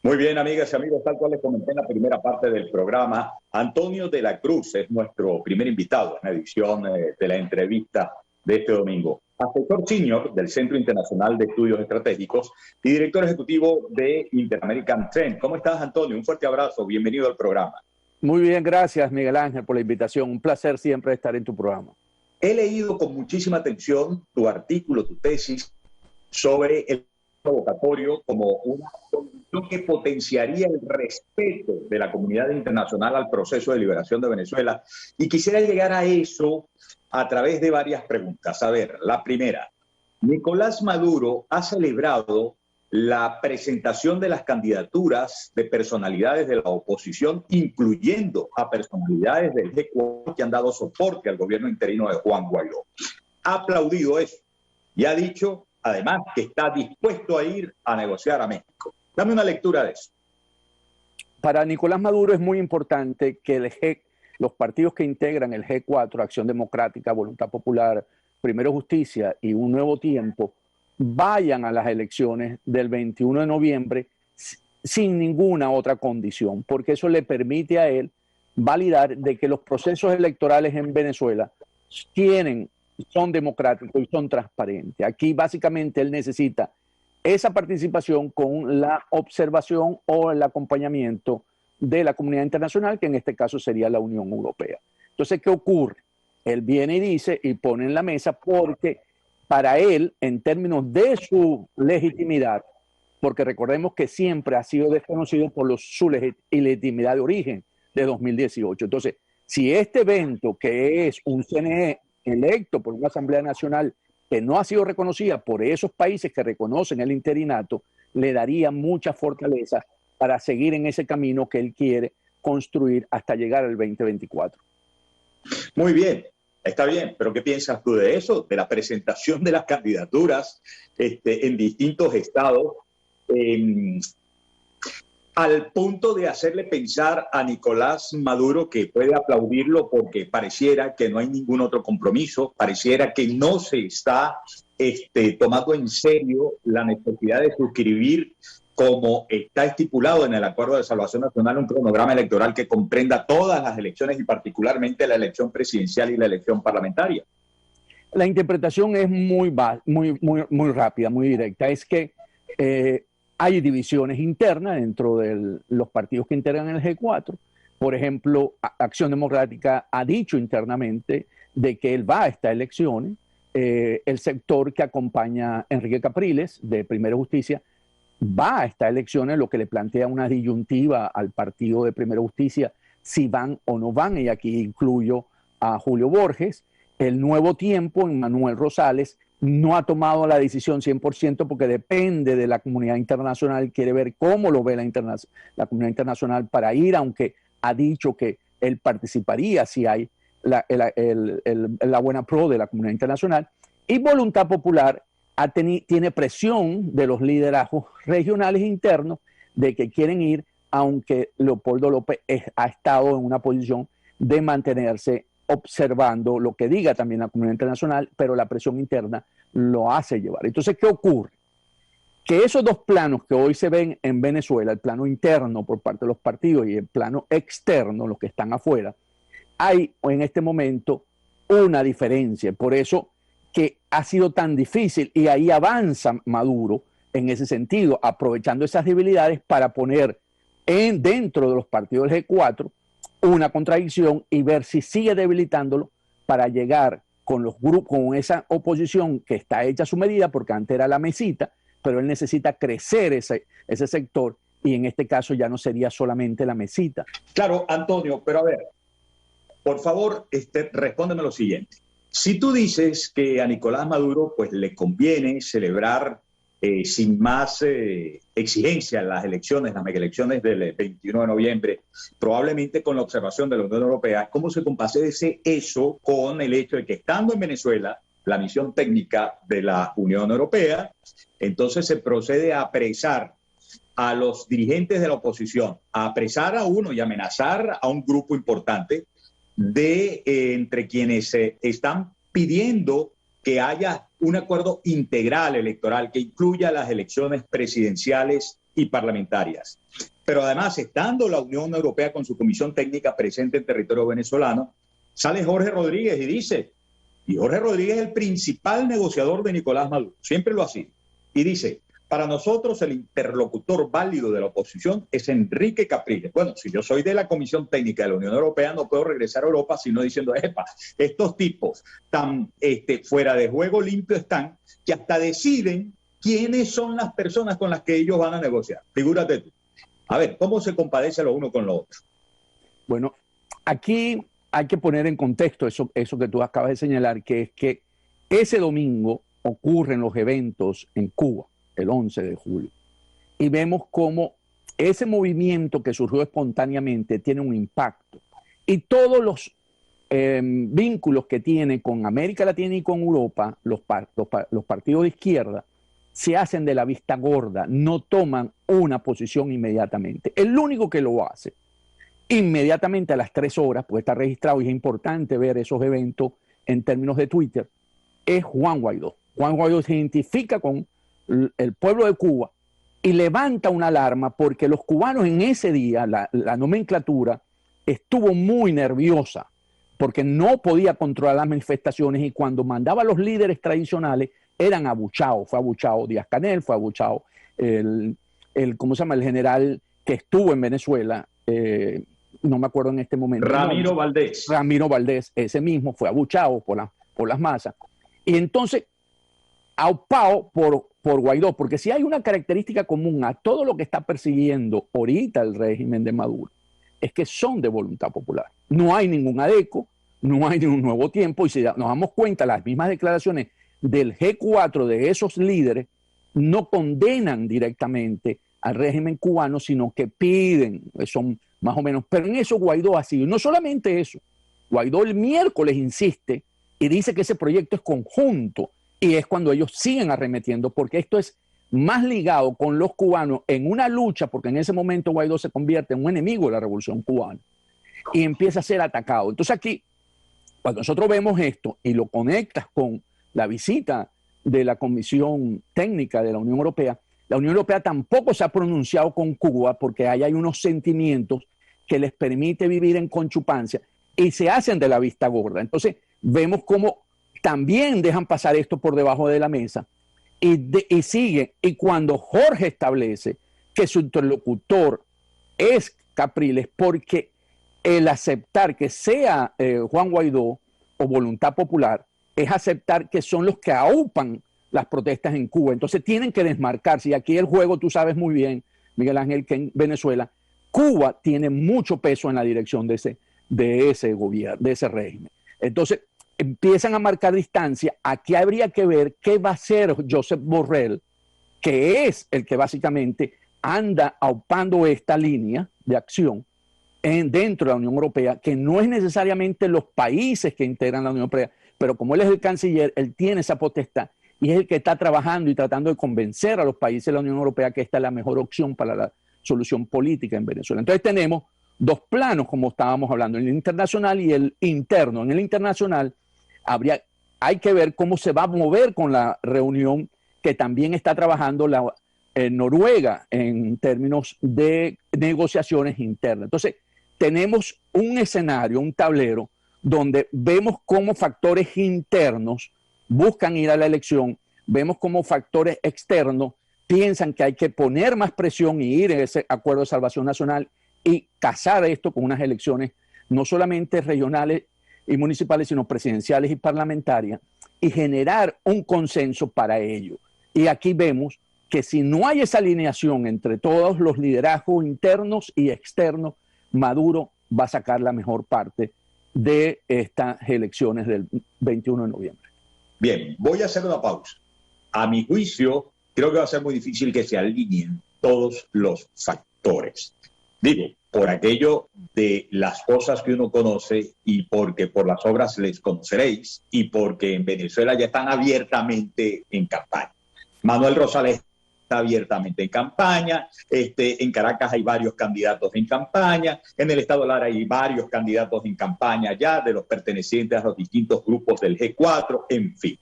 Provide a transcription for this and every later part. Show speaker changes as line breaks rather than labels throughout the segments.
Muy bien, amigas y amigos, tal cual les comenté en la primera parte del programa, Antonio de la Cruz es nuestro primer invitado en la edición de la entrevista de este domingo. Asesor senior del Centro Internacional de Estudios Estratégicos y director ejecutivo de Interamerican Trend. ¿Cómo estás, Antonio? Un fuerte abrazo, bienvenido al programa.
Muy bien, gracias, Miguel Ángel, por la invitación. Un placer siempre estar en tu programa.
He leído con muchísima atención tu artículo, tu tesis sobre el provocatorio como una condición que potenciaría el respeto de la comunidad internacional al proceso de liberación de Venezuela. Y quisiera llegar a eso a través de varias preguntas. A ver, la primera, Nicolás Maduro ha celebrado la presentación de las candidaturas de personalidades de la oposición, incluyendo a personalidades del G4 que han dado soporte al gobierno interino de Juan Guaidó. Ha aplaudido eso y ha dicho, además, que está dispuesto a ir a negociar a México. Dame una lectura de eso.
Para Nicolás Maduro es muy importante que los partidos que integran el G4, Acción Democrática, Voluntad Popular, Primero Justicia y Un Nuevo Tiempo, vayan a las elecciones del 21 de noviembre sin ninguna otra condición, porque eso le permite a él validar de que los procesos electorales en Venezuela son democráticos y son transparentes. Aquí básicamente él necesita esa participación con la observación o el acompañamiento de la comunidad internacional, que en este caso sería la Unión Europea. Entonces, ¿qué ocurre? Él viene y dice y pone en la mesa porque para él, en términos de su legitimidad, porque recordemos que siempre ha sido desconocido por su ilegitimidad de origen de 2018. Entonces, si este evento, que es un CNE electo por una Asamblea Nacional que no ha sido reconocida por esos países que reconocen el interinato, le daría mucha fortaleza para seguir en ese camino que él quiere construir hasta llegar al 2024.
Muy bien. Está bien, pero ¿qué piensas tú de eso? De la presentación de las candidaturas en distintos estados, al punto de hacerle pensar a Nicolás Maduro que puede aplaudirlo porque pareciera que no hay ningún otro compromiso, pareciera que no se está tomando en serio la necesidad de suscribir, como está estipulado en el Acuerdo de Salvación Nacional, un cronograma electoral que comprenda todas las elecciones y particularmente la elección presidencial y la elección parlamentaria.
La interpretación es muy rápida, muy directa. Es que hay divisiones internas dentro de los partidos que integran el G4. Por ejemplo, Acción Democrática ha dicho internamente de que él va a estas elecciones. El sector que acompaña a Enrique Capriles, de Primero Justicia, va a estas elecciones, lo que le plantea una disyuntiva al partido de Primera Justicia, si van o no van, y aquí incluyo a Julio Borges. El Nuevo Tiempo, en Manuel Rosales, no ha tomado la decisión 100% porque depende de la comunidad internacional, quiere ver cómo lo ve la comunidad internacional para ir, aunque ha dicho que él participaría si hay la buena pro de la comunidad internacional. Y Voluntad Popular tiene presión de los liderazgos regionales internos de que quieren ir, aunque Leopoldo López ha estado en una posición de mantenerse observando lo que diga también la comunidad internacional, pero la presión interna lo hace llevar. Entonces, ¿qué ocurre? Que esos dos planos que hoy se ven en Venezuela, el plano interno por parte de los partidos y el plano externo, los que están afuera, hay en este momento una diferencia. Por eso que ha sido tan difícil, y ahí avanza Maduro en ese sentido, aprovechando esas debilidades para poner dentro de los partidos del G4 una contradicción y ver si sigue debilitándolo para llegar con los grupos, con esa oposición que está hecha a su medida, porque antes era la mesita, pero él necesita crecer ese sector, y en este caso ya no sería solamente la mesita.
Claro, Antonio, pero a ver, por favor, respóndeme lo siguiente. Si tú dices que a Nicolás Maduro pues le conviene celebrar sin más exigencia las elecciones, las megaelecciones del 21 de noviembre, probablemente con la observación de la Unión Europea, ¿cómo se compadece eso con el hecho de que estando en Venezuela, la misión técnica de la Unión Europea, entonces se procede a apresar a los dirigentes de la oposición, a apresar a uno y amenazar a un grupo importante entre quienes están pidiendo que haya un acuerdo integral electoral que incluya las elecciones presidenciales y parlamentarias. Pero además, estando la Unión Europea con su comisión técnica presente en territorio venezolano, sale Jorge Rodríguez y dice, y Jorge Rodríguez es el principal negociador de Nicolás Maduro, siempre lo ha sido, y dice, para nosotros el interlocutor válido de la oposición es Enrique Capriles. Bueno, si yo soy de la Comisión Técnica de la Unión Europea, no puedo regresar a Europa sino diciendo, epa, estos tipos tan fuera de juego limpio están, que hasta deciden quiénes son las personas con las que ellos van a negociar. Figúrate tú. A ver, ¿cómo se compadece lo uno con lo otro?
Bueno, aquí hay que poner en contexto eso que tú acabas de señalar, que es que ese domingo ocurren los eventos en Cuba, el 11 de julio, y vemos cómo ese movimiento que surgió espontáneamente tiene un impacto. Y todos los vínculos que tiene con América Latina y con Europa, los partidos de izquierda, se hacen de la vista gorda, no toman una posición inmediatamente. El único que lo hace inmediatamente a las 3 horas, pues está registrado y es importante ver esos eventos en términos de Twitter, es Juan Guaidó. Juan Guaidó se identifica con el pueblo de Cuba y levanta una alarma porque los cubanos en ese día, la nomenclatura estuvo muy nerviosa porque no podía controlar las manifestaciones y cuando mandaba a los líderes tradicionales eran abuchados. Fue abuchado Díaz-Canel, fue abuchado ¿cómo se llama? El general que estuvo en Venezuela, no me acuerdo en este momento.
Ramiro Valdés.
Ramiro Valdés, ese mismo, fue abuchado por las masas. Y entonces, aupado por Guaidó, porque si hay una característica común a todo lo que está persiguiendo ahorita el régimen de Maduro, es que son de voluntad popular. No hay ningún adeco, no hay ningún nuevo tiempo, y si nos damos cuenta, las mismas declaraciones del G4 de esos líderes no condenan directamente al régimen cubano, sino que piden, son más o menos, pero en eso Guaidó ha sido. Y no solamente eso, Guaidó el miércoles insiste y dice que ese proyecto es conjunto, y es cuando ellos siguen arremetiendo, porque esto es más ligado con los cubanos en una lucha, porque en ese momento Guaidó se convierte en un enemigo de la revolución cubana y empieza a ser atacado. Entonces aquí, cuando nosotros vemos esto y lo conectas con la visita de la Comisión Técnica de la Unión Europea tampoco se ha pronunciado con Cuba porque ahí hay unos sentimientos que les permite vivir en conchupancia y se hacen de la vista gorda. Entonces vemos cómo también dejan pasar esto por debajo de la mesa y sigue. Y cuando Jorge establece que su interlocutor es Capriles, porque el aceptar que sea Juan Guaidó o Voluntad Popular es aceptar que son los que aupan las protestas en Cuba. Entonces tienen que desmarcarse. Y aquí el juego, tú sabes muy bien, Miguel Ángel, que en Venezuela, Cuba tiene mucho peso en la dirección de ese gobierno, de ese régimen. Entonces empiezan a marcar distancia. Aquí habría que ver qué va a hacer Josep Borrell, que es el que básicamente anda aupando esta línea de acción dentro de la Unión Europea, que no es necesariamente los países que integran la Unión Europea, pero como él es el canciller, él tiene esa potestad y es el que está trabajando y tratando de convencer a los países de la Unión Europea que esta es la mejor opción para la solución política en Venezuela. Entonces tenemos dos planos, como estábamos hablando, el internacional y el interno. En el internacional hay que ver cómo se va a mover con la reunión que también está trabajando Noruega en términos de negociaciones internas. Entonces tenemos un escenario, un tablero, donde vemos cómo factores internos buscan ir a la elección, vemos cómo factores externos piensan que hay que poner más presión y ir a ese acuerdo de salvación nacional y casar esto con unas elecciones no solamente regionales y municipales, sino presidenciales y parlamentarias, y generar un consenso para ello. Y aquí vemos que si no hay esa alineación entre todos los liderazgos internos y externos, Maduro va a sacar la mejor parte de estas elecciones del 21 de noviembre.
Bien, voy a hacer una pausa. A mi juicio, creo que va a ser muy difícil que se alineen todos los factores. Digo, por aquello de las cosas que uno conoce y porque por las obras les conoceréis y porque en Venezuela ya están abiertamente en campaña. Manuel Rosales está abiertamente en campaña, en Caracas hay varios candidatos en campaña, en el estado Lara hay varios candidatos en campaña ya de los pertenecientes a los distintos grupos del G4, en fin.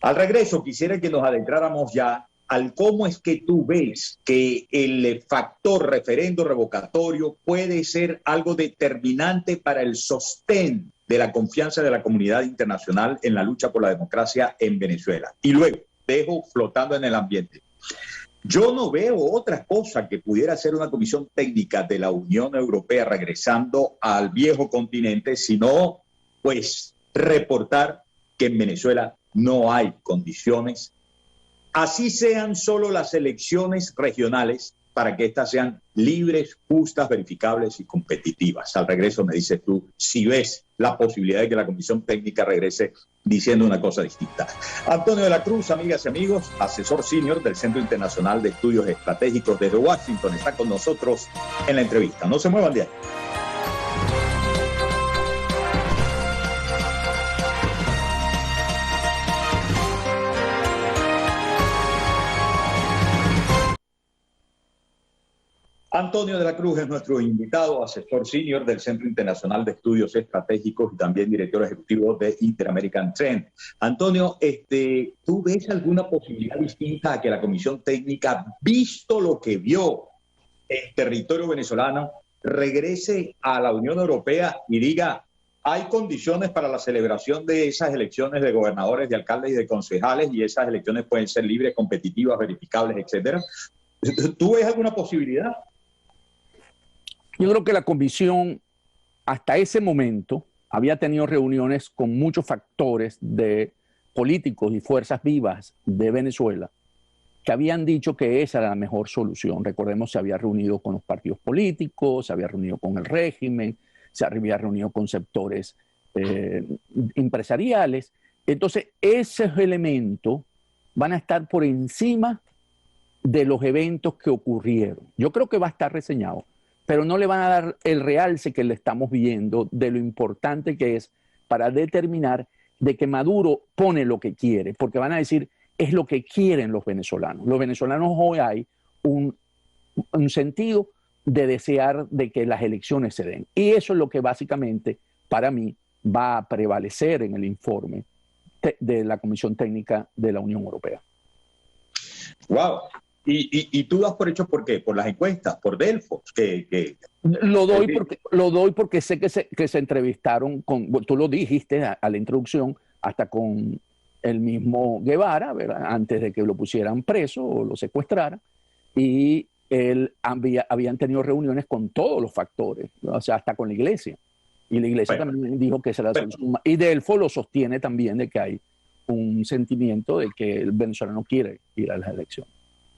Al regreso quisiera que nos adentráramos ya al cómo es que tú ves que el factor referendo revocatorio puede ser algo determinante para el sostén de la confianza de la comunidad internacional en la lucha por la democracia en Venezuela. Y luego, dejo flotando en el ambiente. Yo no veo otra cosa que pudiera ser una comisión técnica de la Unión Europea regresando al viejo continente, sino, pues, reportar que en Venezuela no hay condiciones, así sean solo las elecciones regionales, para que éstas sean libres, justas, verificables y competitivas. Al regreso me dices tú si ves la posibilidad de que la comisión técnica regrese diciendo una cosa distinta. Antonio de la Cruz, amigas y amigos, asesor senior del Centro Internacional de Estudios Estratégicos desde Washington, está con nosotros en la entrevista. No se muevan de ahí. Antonio de la Cruz es nuestro invitado, asesor senior del Centro Internacional de Estudios Estratégicos y también director ejecutivo de Inter-American Trend. Antonio, ¿tú ves alguna posibilidad distinta a que la comisión técnica, visto lo que vio en territorio venezolano, regrese a la Unión Europea y diga, hay condiciones para la celebración de esas elecciones de gobernadores, de alcaldes y de concejales, y esas elecciones pueden ser libres, competitivas, verificables, etcétera? ¿Tú ves alguna posibilidad?
Yo creo que la comisión hasta ese momento había tenido reuniones con muchos factores de políticos y fuerzas vivas de Venezuela que habían dicho que esa era la mejor solución. Recordemos, se había reunido con los partidos políticos, se había reunido con el régimen, se había reunido con sectores empresariales. Entonces, esos elementos van a estar por encima de los eventos que ocurrieron. Yo creo que va a estar reseñado, pero no le van a dar el realce que le estamos viendo de lo importante que es para determinar de que Maduro pone lo que quiere, porque van a decir, es lo que quieren los venezolanos. Los venezolanos hoy hay un sentido de desear de que las elecciones se den. Y eso es lo que básicamente, para mí, va a prevalecer en el informe de la Comisión Técnica de la Unión Europea.
¡Wow! ¿Y tú das por hecho por qué? ¿Por las encuestas? ¿Por Delfos?
Lo doy porque sé que se entrevistaron con, tú lo dijiste a la introducción, hasta con el mismo Guevara, ¿verdad? Antes de que lo pusieran preso o lo secuestraran, y habían tenido reuniones con todos los factores, o sea, hasta con la iglesia. Y la iglesia también dijo que esa era la solución. Y Delfos lo sostiene también de que hay un sentimiento de que el venezolano quiere ir a las elecciones.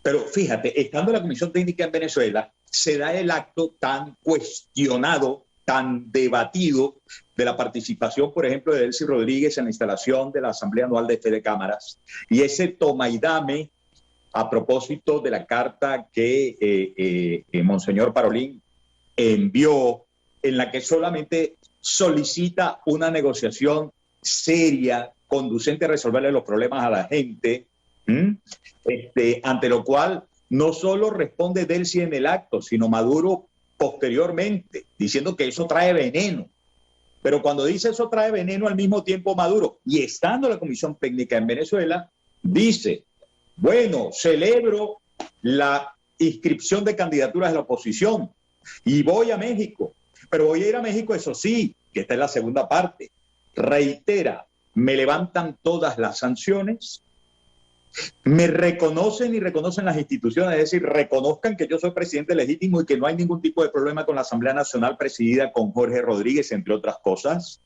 Pero fíjate, estando la Comisión Técnica en Venezuela, se da el acto tan cuestionado, tan debatido de la participación, por ejemplo, de Delcy Rodríguez en la instalación de la Asamblea Anual de Fe de Cámaras, y ese toma y dame a propósito de la carta que Monseñor Parolín envió, en la que solamente solicita una negociación seria, conducente a resolverle los problemas a la gente, ante lo cual no solo responde Delcy en el acto, sino Maduro posteriormente, diciendo que eso trae veneno. Pero cuando dice eso trae veneno, al mismo tiempo Maduro, y estando la Comisión Técnica en Venezuela, dice, bueno, celebro la inscripción de candidaturas de la oposición y voy a México, pero voy a ir a México, eso sí, que esta es la segunda parte, reitera, me levantan todas las sanciones, me reconocen y reconocen las instituciones, es decir, reconozcan que yo soy presidente legítimo y que no hay ningún tipo de problema con la Asamblea Nacional presidida con Jorge Rodríguez, entre otras cosas.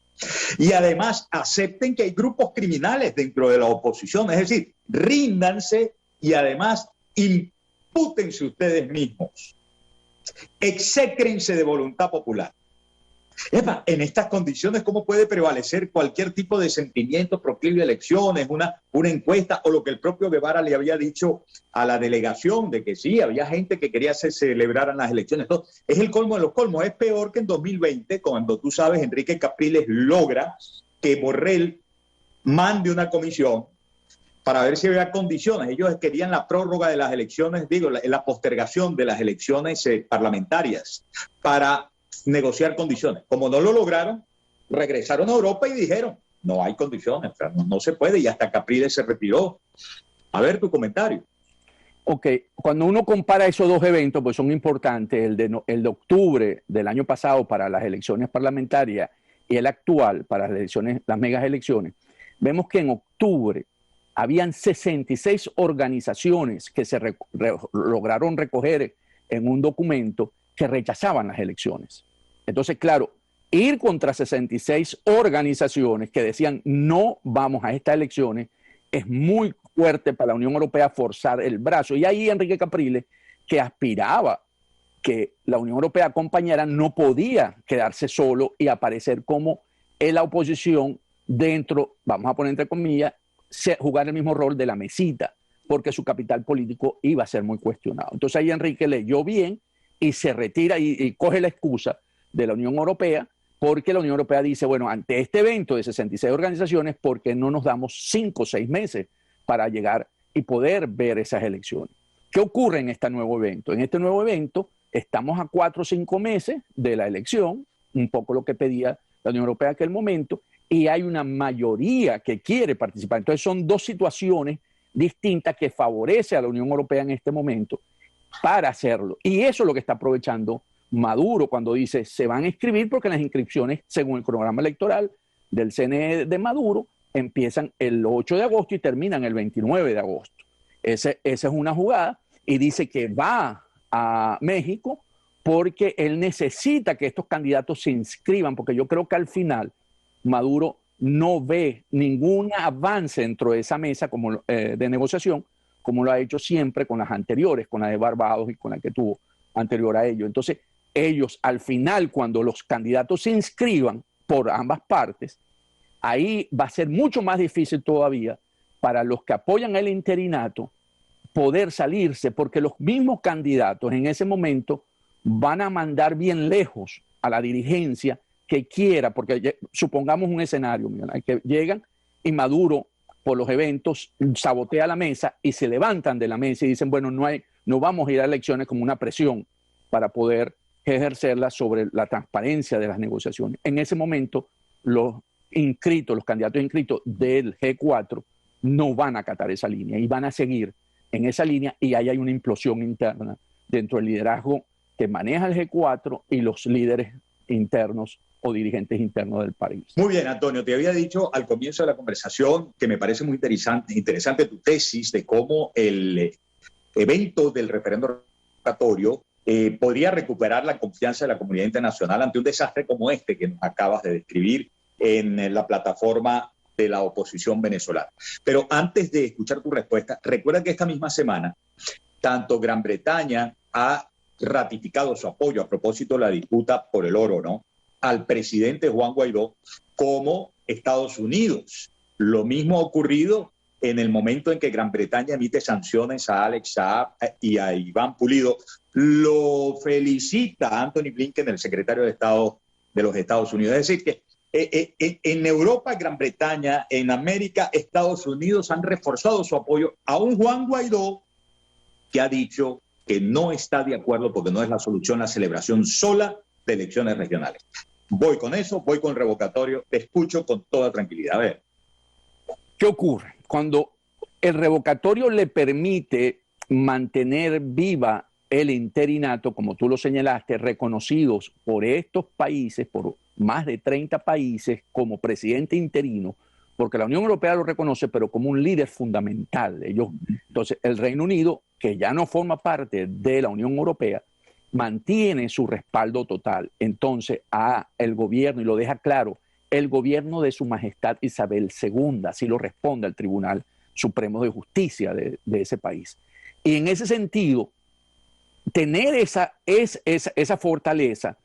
Y además acepten que hay grupos criminales dentro de la oposición, es decir, ríndanse y además impútense ustedes mismos. Exécrense de voluntad popular. Epa, en estas condiciones, ¿cómo puede prevalecer cualquier tipo de sentimiento proclive a elecciones, una encuesta o lo que el propio Guevara le había dicho a la delegación de que sí, había gente que quería que se celebraran las elecciones? Entonces, es el colmo de los colmos. Es peor que en 2020, cuando tú sabes, Enrique Capriles logra que Borrell mande una comisión para ver si había condiciones. Ellos querían la prórroga de las elecciones, la postergación de las elecciones parlamentarias para negociar condiciones. Como no lo lograron, regresaron a Europa y dijeron, no hay condiciones, no se puede, y hasta Capriles se retiró. A ver tu comentario.
Ok, cuando uno compara esos dos eventos, pues son importantes, el de octubre del año pasado para las elecciones parlamentarias y el actual para las elecciones, las megas elecciones, vemos que en octubre habían 66 organizaciones que se lograron recoger en un documento que rechazaban las elecciones. Entonces, claro, ir contra 66 organizaciones que decían no vamos a estas elecciones es muy fuerte para la Unión Europea forzar el brazo. Y ahí Enrique Capriles, que aspiraba que la Unión Europea acompañara, no podía quedarse solo y aparecer como en la oposición dentro, vamos a poner entre comillas, jugar el mismo rol de la mesita, porque su capital político iba a ser muy cuestionado. Entonces ahí Enrique leyó bien y se retira y coge la excusa de la Unión Europea, porque la Unión Europea dice, bueno, ante este evento de 66 organizaciones, ¿por qué no nos damos 5 o 6 meses para llegar y poder ver esas elecciones? ¿Qué ocurre en este nuevo evento? En este nuevo evento estamos a 4 o 5 meses de la elección, un poco lo que pedía la Unión Europea en aquel momento, y hay una mayoría que quiere participar. Entonces son dos situaciones distintas que favorece a la Unión Europea en este momento para hacerlo. Y eso es lo que está aprovechando Maduro cuando dice se van a inscribir, porque las inscripciones, según el programa electoral del CNE de Maduro, empiezan el 8 de agosto y terminan el 29 de agosto. Esa es una jugada, y dice que va a México porque él necesita que estos candidatos se inscriban, porque yo creo que al final Maduro no ve ningún avance dentro de esa mesa como, de negociación, como lo ha hecho siempre con las anteriores, con la de Barbados y con la que tuvo anterior a ello. Entonces, ellos al final, cuando los candidatos se inscriban por ambas partes, ahí va a ser mucho más difícil todavía para los que apoyan el interinato poder salirse, porque los mismos candidatos en ese momento van a mandar bien lejos a la dirigencia que quiera, porque supongamos un escenario, que llegan y Maduro por los eventos sabotea la mesa y se levantan de la mesa y dicen, bueno, no vamos a ir a elecciones como una presión para poder ejercerla sobre la transparencia de las negociaciones. En ese momento, los candidatos inscritos del G4 no van a acatar esa línea y van a seguir en esa línea, y ahí hay una implosión interna dentro del liderazgo que maneja el G4 y los líderes internos o dirigentes internos del país.
Muy bien, Antonio, te había dicho al comienzo de la conversación que me parece muy interesante tu tesis de cómo el evento del referéndum revocatorio podría recuperar la confianza de la comunidad internacional ante un desastre como este que nos acabas de describir en la plataforma de la oposición venezolana. Pero antes de escuchar tu respuesta, recuerda que esta misma semana tanto Gran Bretaña ha ratificado su apoyo a propósito de la disputa por el oro, ¿no?, al presidente Juan Guaidó, como Estados Unidos. Lo mismo ha ocurrido en el momento en que Gran Bretaña emite sanciones a Alex Saab y a Iván Pulido. Lo felicita Anthony Blinken, el secretario de Estado de los Estados Unidos. Es decir, que en Europa, Gran Bretaña, en América, Estados Unidos han reforzado su apoyo a un Juan Guaidó que ha dicho que no está de acuerdo, porque no es la solución la celebración sola de elecciones regionales. Voy con eso, voy con el revocatorio, te escucho con toda tranquilidad. A ver.
¿Qué ocurre? Cuando el revocatorio le permite mantener viva el interinato, como tú lo señalaste, reconocidos por estos países, por más de 30 países, como presidente interino, porque la Unión Europea lo reconoce, pero como un líder fundamental. Entonces, el Reino Unido, que ya no forma parte de la Unión Europea, mantiene su respaldo total. Entonces, el gobierno, y lo deja claro, el gobierno de Su Majestad Isabel II, así lo responde al Tribunal Supremo de Justicia de ese país. Y en ese sentido, tener esa fortaleza,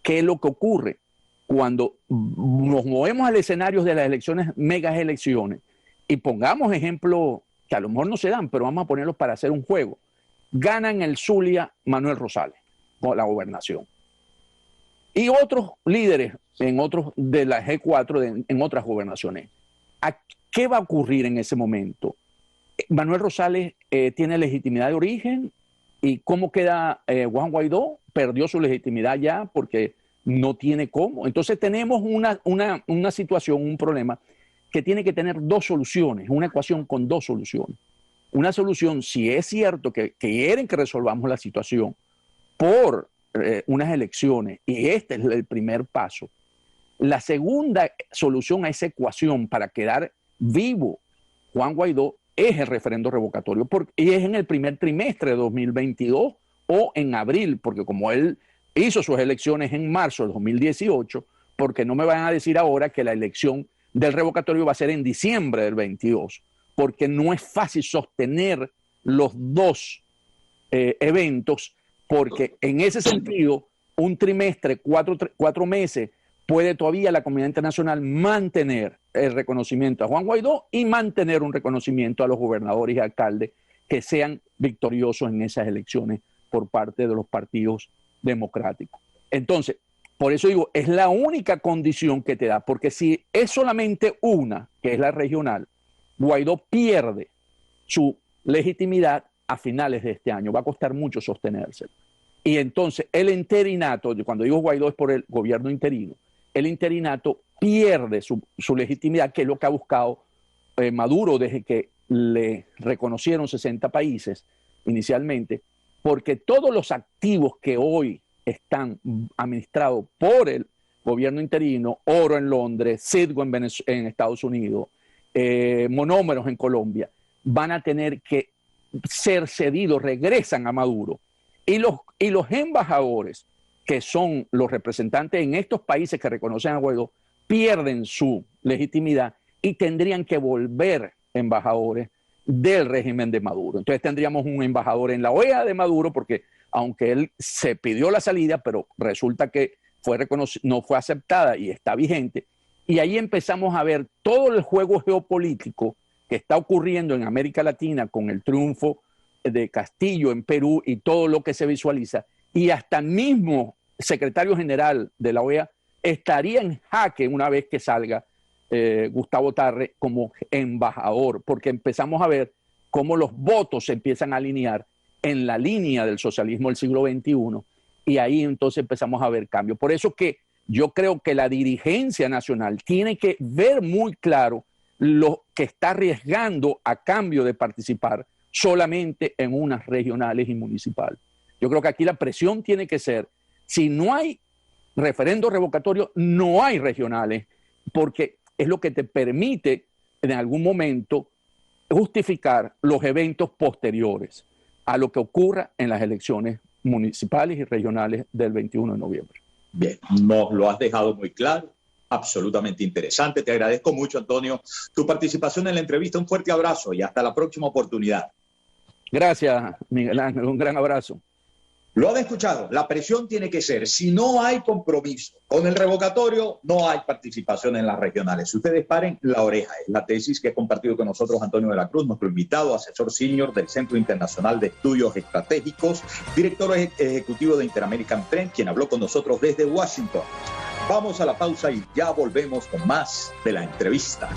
¿qué es lo que ocurre? Cuando nos movemos al escenario de las elecciones, megas elecciones, y pongamos ejemplos que a lo mejor no se dan, pero vamos a ponerlos para hacer un juego. Gana en el Zulia Manuel Rosales con la gobernación. Y otros líderes en otros de la G4 en otras gobernaciones. ¿Qué va a ocurrir en ese momento? Manuel Rosales tiene legitimidad de origen, y ¿cómo queda Juan Guaidó? Perdió su legitimidad ya porque no tiene cómo. Entonces tenemos una situación, un problema que tiene que tener dos soluciones, una ecuación con dos soluciones. una solución, si es cierto que quieren que resolvamos la situación por unas elecciones, y este es el primer paso, la segunda solución a esa ecuación para quedar vivo Juan Guaidó es el referendo revocatorio, y es en el primer trimestre de 2022 o en abril, porque como él hizo sus elecciones en marzo de 2018, porque no me van a decir ahora que la elección del revocatorio va a ser en diciembre del 22, porque no es fácil sostener los dos eventos, porque en ese sentido, un trimestre, cuatro meses, puede todavía la comunidad internacional mantener el reconocimiento a Juan Guaidó y mantener un reconocimiento a los gobernadores y alcaldes que sean victoriosos en esas elecciones por parte de los partidos democráticos. Entonces, por eso digo, es la única condición que te da, porque si es solamente una, que es la regional, Guaidó pierde su legitimidad a finales de este año. Va a costar mucho sostenerse. Y entonces el interinato, cuando digo Guaidó es por el gobierno interino, el interinato pierde su legitimidad, que es lo que ha buscado Maduro desde que le reconocieron 60 países inicialmente, porque todos los activos que hoy están administrados por el gobierno interino, oro en Londres, Citgo en Estados Unidos, monómeros en Colombia, van a tener que ser cedidos, regresan a Maduro. Y los embajadores, que son los representantes en estos países que reconocen a Guaidó, pierden su legitimidad y tendrían que volver embajadores del régimen de Maduro. Entonces tendríamos un embajador en la OEA de Maduro, porque aunque él se pidió la salida, pero resulta que no fue aceptada y está vigente. Y ahí empezamos a ver todo el juego geopolítico que está ocurriendo en América Latina con el triunfo de Castillo en Perú y todo lo que se visualiza. Y hasta el mismo secretario general de la OEA estaría en jaque una vez que salga Gustavo Tarre como embajador, porque empezamos a ver cómo los votos se empiezan a alinear en la línea del socialismo del siglo XXI, y ahí entonces empezamos a ver cambios. Por eso que yo creo que la dirigencia nacional tiene que ver muy claro lo que está arriesgando a cambio de participar solamente en unas regionales y municipales. Yo creo que aquí la presión tiene que ser, si no hay referendo revocatorio, no hay regionales, porque es lo que te permite en algún momento justificar los eventos posteriores a lo que ocurra en las elecciones municipales y regionales del 21 de noviembre.
Bien, nos lo has dejado muy claro, absolutamente interesante. Te agradezco mucho, Antonio, tu participación en la entrevista. Un fuerte abrazo y hasta la próxima oportunidad.
Gracias, Miguel Ángel. Un gran abrazo.
Lo han escuchado, la presión tiene que ser, si no hay compromiso con el revocatorio, no hay participación en las regionales. Ustedes paren la oreja, es la tesis que ha compartido con nosotros Antonio de la Cruz, nuestro invitado, asesor senior del Centro Internacional de Estudios Estratégicos, director ejecutivo de Interamerican Trend, quien habló con nosotros desde Washington. Vamos a la pausa y ya volvemos con más de la entrevista.